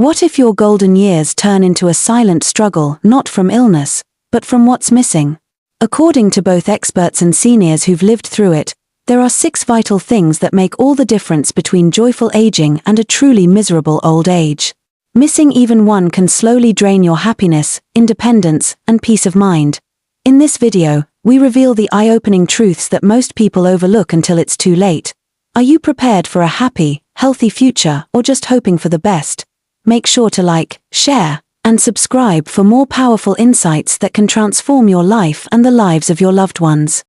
What if your golden years turn into a silent struggle, not from illness, but from what's missing? According to both experts and seniors who've lived through it, there are 6 vital things that make all the difference between joyful aging and a truly miserable old age. Missing even one can slowly drain your happiness, independence, and peace of mind. In this video, we reveal the eye-opening truths that most people overlook until it's too late. Are you prepared for a happy, healthy future, or just hoping for the best? Make sure to like, share, and subscribe for more powerful insights that can transform your life and the lives of your loved ones.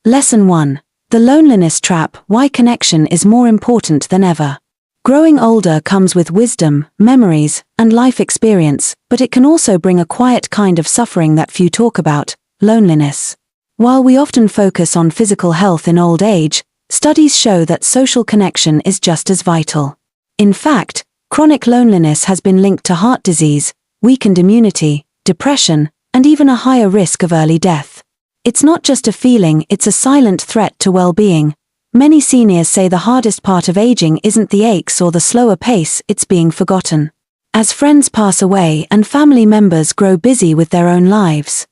Lesson 1. The Loneliness Trap: Why Connection is More Important Than Ever. Growing older comes with wisdom, memories, and life experience, but it can also bring a quiet kind of suffering that few talk about: loneliness. While we often focus on physical health in old age, studies show that social connection is just as vital. In fact, chronic loneliness has been linked to heart disease, weakened immunity, depression, and even a higher risk of early death. It's not just a feeling, it's a silent threat to well-being. Many seniors say the hardest part of aging isn't the aches or the slower pace, it's being forgotten. As friends pass away and family members grow busy with their own lives,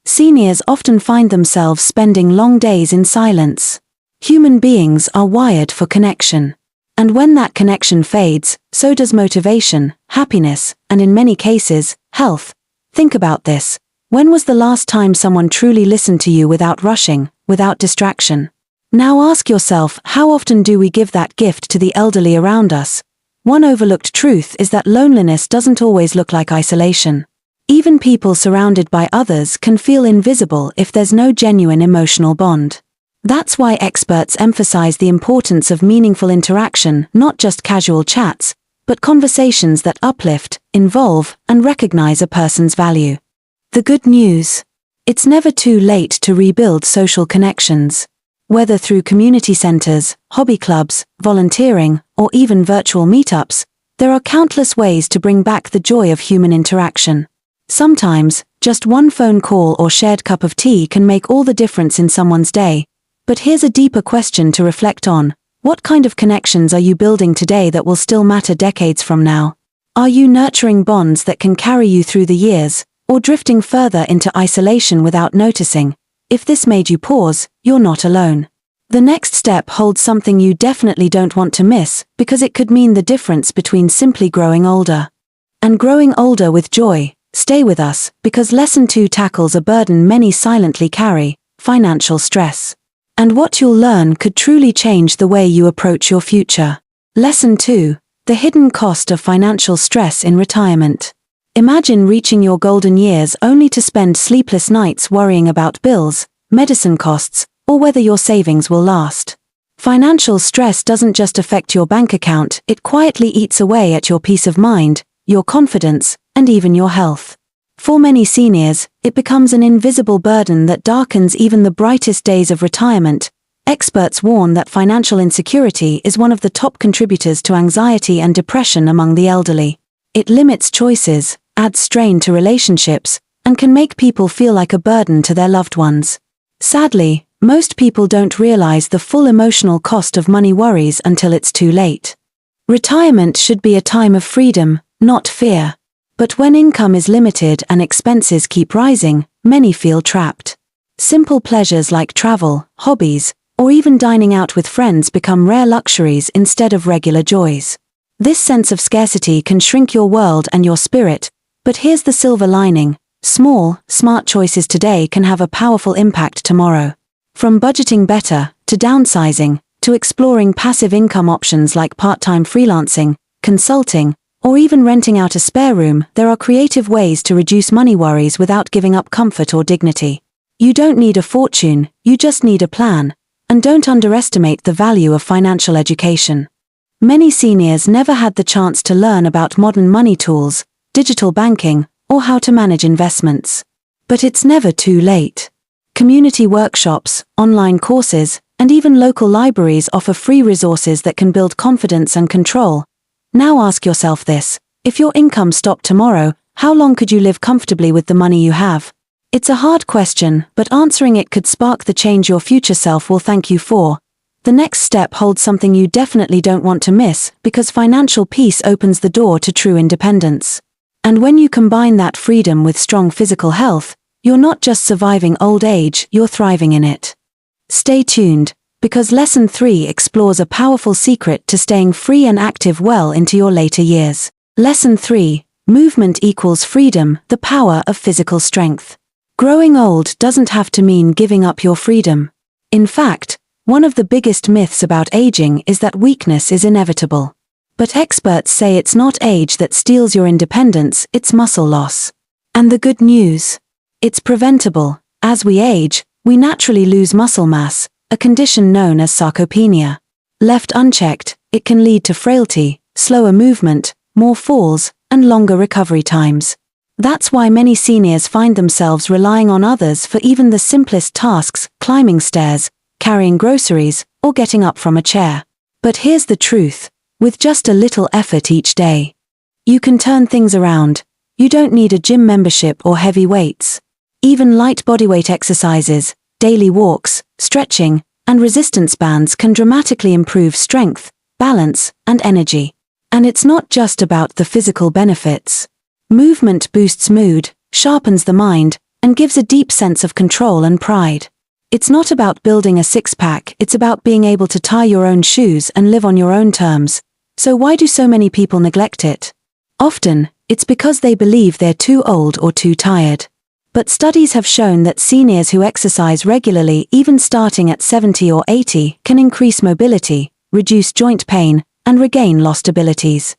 seniors often find themselves spending long days in silence. Human beings are wired for connection. And when that connection fades, so does motivation, happiness, and in many cases, health. Think about this. When was the last time someone truly listened to you without rushing, without distraction? Now ask yourself, how often do we give that gift to the elderly around us? One overlooked truth is that loneliness doesn't always look like isolation. Even people surrounded by others can feel invisible if there's no genuine emotional bond. That's why experts emphasize the importance of meaningful interaction, not just casual chats, but conversations that uplift, involve, and recognize a person's value. The good news: it's never too late to rebuild social connections. Whether through community centers, hobby clubs, volunteering, or even virtual meetups, there are countless ways to bring back the joy of human interaction. Sometimes, just one phone call or shared cup of tea can make all the difference in someone's day. But here's a deeper question to reflect on. What kind of connections are you building today that will still matter decades from now? Are you nurturing bonds that can carry you through the years, or drifting further into isolation without noticing? If this made you pause, you're not alone. The next step holds something you definitely don't want to miss, because it could mean the difference between simply growing older and growing older with joy. Stay with us, because Lesson 2 tackles a burden many silently carry: financial stress. And what you'll learn could truly change the way you approach your future. Lesson 2. The Hidden Cost of Financial Stress in Retirement. Imagine reaching your golden years only to spend sleepless nights worrying about bills, medicine costs, or whether your savings will last. Financial stress doesn't just affect your bank account, it quietly eats away at your peace of mind, your confidence, and even your health. For many seniors, it becomes an invisible burden that darkens even the brightest days of retirement. Experts warn that financial insecurity is one of the top contributors to anxiety and depression among the elderly. It limits choices, adds strain to relationships, and can make people feel like a burden to their loved ones. Sadly, most people don't realize the full emotional cost of money worries until it's too late. Retirement should be a time of freedom, not fear. But when income is limited and expenses keep rising, many feel trapped. Simple pleasures like travel, hobbies, or even dining out with friends become rare luxuries instead of regular joys. This sense of scarcity can shrink your world and your spirit, but here's the silver lining: small, smart choices today can have a powerful impact tomorrow. From budgeting better, to downsizing, to exploring passive income options like part-time freelancing, consulting, or even renting out a spare room, there are creative ways to reduce money worries without giving up comfort or dignity. You don't need a fortune, you just need a plan. And don't underestimate the value of financial education. Many seniors never had the chance to learn about modern money tools, digital banking, or how to manage investments. But it's never too late. Community workshops, online courses, and even local libraries offer free resources that can build confidence and control. Now ask yourself this: if your income stopped tomorrow, how long could you live comfortably with the money you have? It's a hard question, but answering it could spark the change your future self will thank you for. The next step holds something you definitely don't want to miss, because financial peace opens the door to true independence. And when you combine that freedom with strong physical health, you're not just surviving old age, you're thriving in it. Stay tuned, because Lesson 3 explores a powerful secret to staying free and active well into your later years. Lesson 3, Movement equals freedom, the power of physical strength. Growing old doesn't have to mean giving up your freedom. In fact, one of the biggest myths about aging is that weakness is inevitable. But experts say it's not age that steals your independence, it's muscle loss. And the good news? It's preventable. As we age, we naturally lose muscle mass, a condition known as sarcopenia. Left unchecked, it can lead to frailty, slower movement, more falls, and longer recovery times. That's why many seniors find themselves relying on others for even the simplest tasks, climbing stairs, carrying groceries, or getting up from a chair. But here's the truth. With just a little effort each day, you can turn things around. You don't need a gym membership or heavy weights. Even light bodyweight exercises, daily walks, stretching, and resistance bands can dramatically improve strength, balance, and energy. And it's not just about the physical benefits. Movement boosts mood, sharpens the mind, and gives a deep sense of control and pride. It's not about building a six-pack, it's about being able to tie your own shoes and live on your own terms. So why do so many people neglect it? Often, it's because they believe they're too old or too tired. But studies have shown that seniors who exercise regularly, even starting at 70 or 80, can increase mobility, reduce joint pain, and regain lost abilities.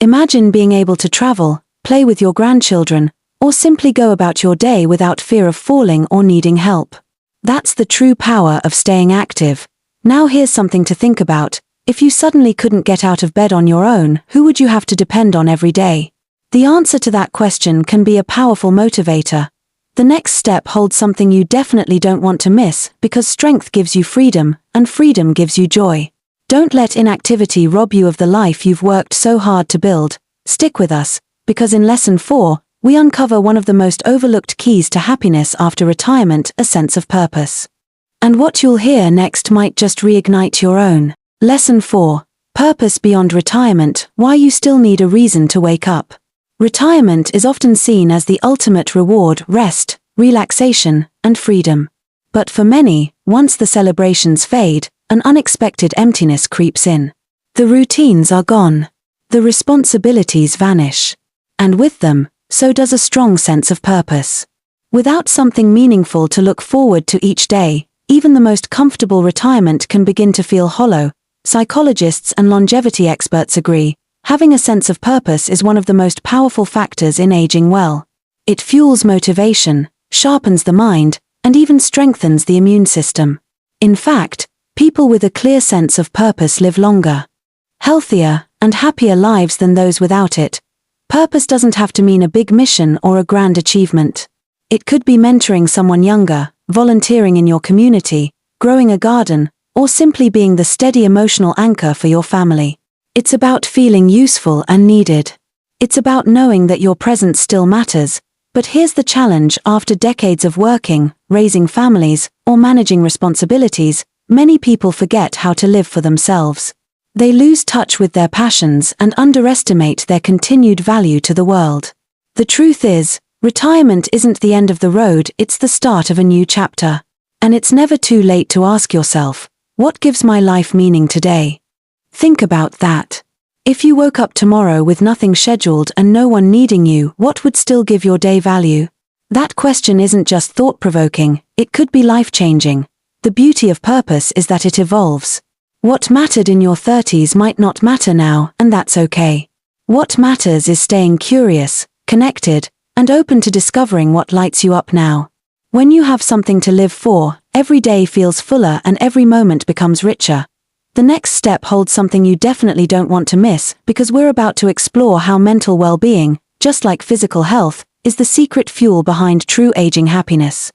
Imagine being able to travel, play with your grandchildren, or simply go about your day without fear of falling or needing help. That's the true power of staying active. Now here's something to think about. If you suddenly couldn't get out of bed on your own, who would you have to depend on every day? The answer to that question can be a powerful motivator. The next step holds something you definitely don't want to miss, because strength gives you freedom, and freedom gives you joy. Don't let inactivity rob you of the life you've worked so hard to build. Stick with us, because in Lesson 4, we uncover one of the most overlooked keys to happiness after retirement, a sense of purpose. And what you'll hear next might just reignite your own. Lesson 4, Purpose Beyond Retirement, Why You Still Need a Reason to Wake Up. Retirement is often seen as the ultimate reward: rest, relaxation, and freedom. But for many, once the celebrations fade, an unexpected emptiness creeps in. The routines are gone. The responsibilities vanish. And with them, so does a strong sense of purpose. Without something meaningful to look forward to each day, even the most comfortable retirement can begin to feel hollow. Psychologists and longevity experts agree, having a sense of purpose is one of the most powerful factors in aging well. It fuels motivation, sharpens the mind, and even strengthens the immune system. In fact, people with a clear sense of purpose live longer, healthier, and happier lives than those without it. Purpose doesn't have to mean a big mission or a grand achievement. It could be mentoring someone younger, volunteering in your community, growing a garden, or simply being the steady emotional anchor for your family. It's about feeling useful and needed. It's about knowing that your presence still matters. But here's the challenge: after decades of working, raising families, or managing responsibilities, many people forget how to live for themselves. They lose touch with their passions and underestimate their continued value to the world. The truth is, retirement isn't the end of the road, it's the start of a new chapter. And it's never too late to ask yourself, what gives my life meaning today? Think about that. If you woke up tomorrow with nothing scheduled and no one needing you, what would still give your day value? That question isn't just thought-provoking, it could be life-changing. The beauty of purpose is that it evolves. What mattered in your 30s might not matter now, and that's okay. What matters is staying curious, connected, and open to discovering what lights you up now. When you have something to live for, every day feels fuller and every moment becomes richer. The next step holds something you definitely don't want to miss, because we're about to explore how mental well-being, just like physical health, is the secret fuel behind true aging happiness.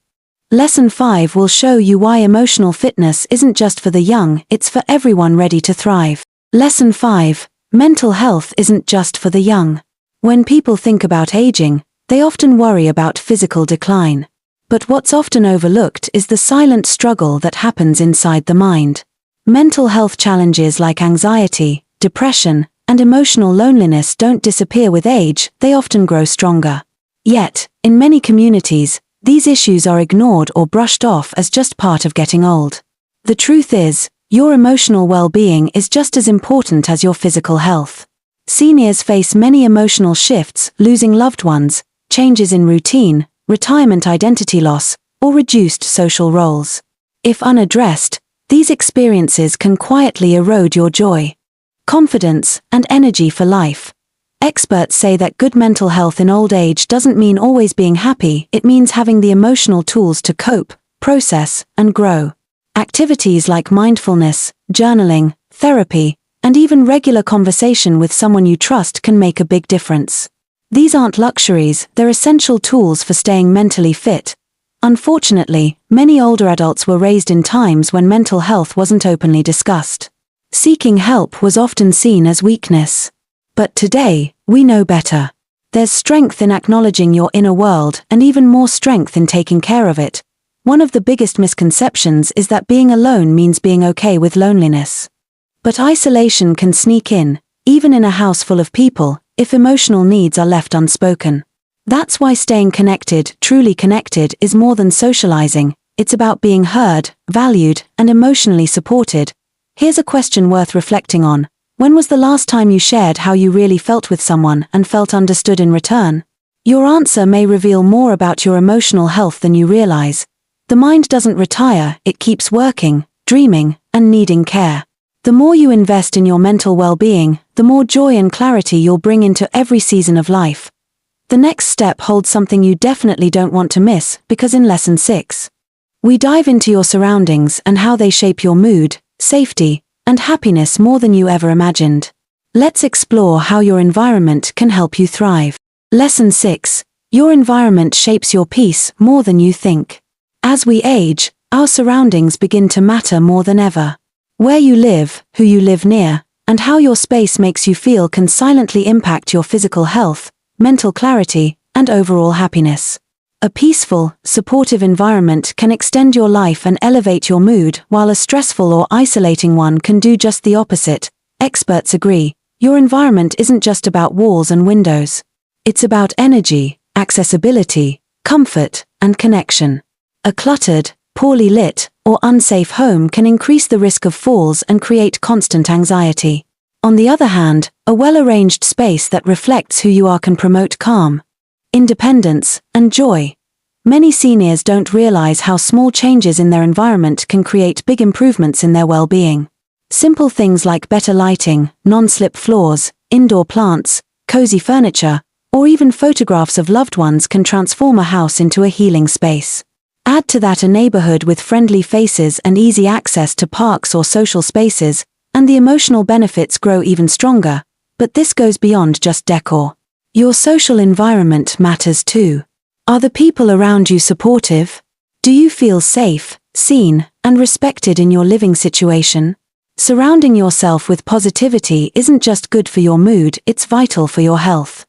Lesson 5 will show you why emotional fitness isn't just for the young, it's for everyone ready to thrive. Lesson 5, Mental health isn't just for the young. When people think about aging, they often worry about physical decline. But what's often overlooked is the silent struggle that happens inside the mind. Mental health challenges like anxiety, depression, and emotional loneliness don't disappear with age, they often grow stronger. Yet, in many communities, these issues are ignored or brushed off as just part of getting old. The truth is, your emotional well-being is just as important as your physical health. Seniors face many emotional shifts, losing loved ones, changes in routine, retirement identity loss, or reduced social roles. If unaddressed, these experiences can quietly erode your joy, confidence, and energy for life. Experts say that good mental health in old age doesn't mean always being happy, it means having the emotional tools to cope, process, and grow. Activities like mindfulness, journaling, therapy, and even regular conversation with someone you trust can make a big difference. These aren't luxuries, they're essential tools for staying mentally fit. Unfortunately, many older adults were raised in times when mental health wasn't openly discussed. Seeking help was often seen as weakness. But today, we know better. There's strength in acknowledging your inner world and even more strength in taking care of it. One of the biggest misconceptions is that being alone means being okay with loneliness. But isolation can sneak in, even in a house full of people, if emotional needs are left unspoken. That's why staying connected, truly connected, is more than socializing. It's about being heard, valued, and emotionally supported. Here's a question worth reflecting on. When was the last time you shared how you really felt with someone and felt understood in return? Your answer may reveal more about your emotional health than you realize. The mind doesn't retire, it keeps working, dreaming, and needing care. The more you invest in your mental well-being, the more joy and clarity you'll bring into every season of life. The next step holds something you definitely don't want to miss, because in Lesson 6, we dive into your surroundings and how they shape your mood, safety, and happiness more than you ever imagined. Let's explore how your environment can help you thrive. Lesson 6. Your environment shapes your peace more than you think. As we age, our surroundings begin to matter more than ever. Where you live, who you live near, and how your space makes you feel can silently impact your physical health, mental clarity, and overall happiness. A peaceful, supportive environment can extend your life and elevate your mood, while a stressful or isolating one can do just the opposite. Experts agree, your environment isn't just about walls and windows. It's about energy, accessibility, comfort, and connection. A cluttered, poorly lit, or unsafe home can increase the risk of falls and create constant anxiety. On the other hand, a well-arranged space that reflects who you are can promote calm, independence, and joy. Many seniors don't realize how small changes in their environment can create big improvements in their well-being. Simple things like better lighting, non-slip floors, indoor plants, cozy furniture, or even photographs of loved ones can transform a house into a healing space. Add to that a neighborhood with friendly faces and easy access to parks or social spaces, and the emotional benefits grow even stronger. But this goes beyond just decor. Your social environment matters too. Are the people around you supportive? Do you feel safe, seen, and respected in your living situation? Surrounding yourself with positivity isn't just good for your mood, it's vital for your health.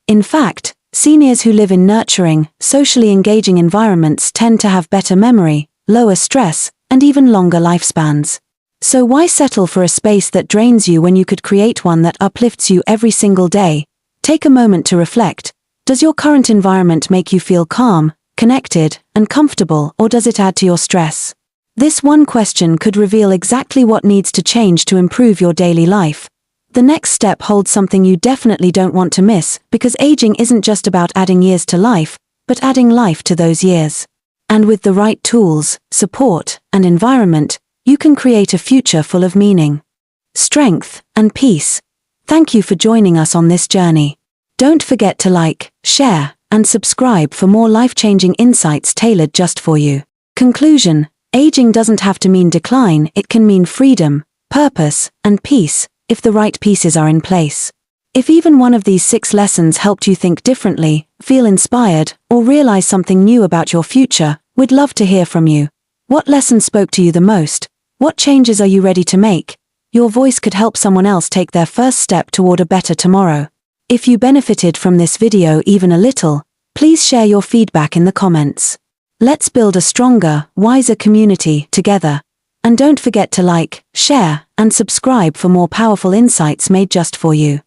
In fact, seniors who live in nurturing, socially engaging environments tend to have better memory, lower stress, and even longer lifespans. So why settle for a space that drains you when you could create one that uplifts you every single day? Take a moment to reflect. Does your current environment make you feel calm, connected, and comfortable, or does it add to your stress? This one question could reveal exactly what needs to change to improve your daily life. The next step holds something you definitely don't want to miss, because aging isn't just about adding years to life, but adding life to those years. And with the right tools, support, and environment, you can create a future full of meaning, strength, and peace. Thank you for joining us on this journey. Don't forget to like, share, and subscribe for more life-changing insights tailored just for you. Conclusion: aging doesn't have to mean decline, it can mean freedom, purpose, and peace, if the right pieces are in place. If even one of these 6 lessons helped you think differently, feel inspired, or realize something new about your future, we'd love to hear from you. What lesson spoke to you the most? What changes are you ready to make? Your voice could help someone else take their first step toward a better tomorrow. If you benefited from this video even a little, please share your feedback in the comments. Let's build a stronger, wiser community together. And don't forget to like, share, and subscribe for more powerful insights made just for you.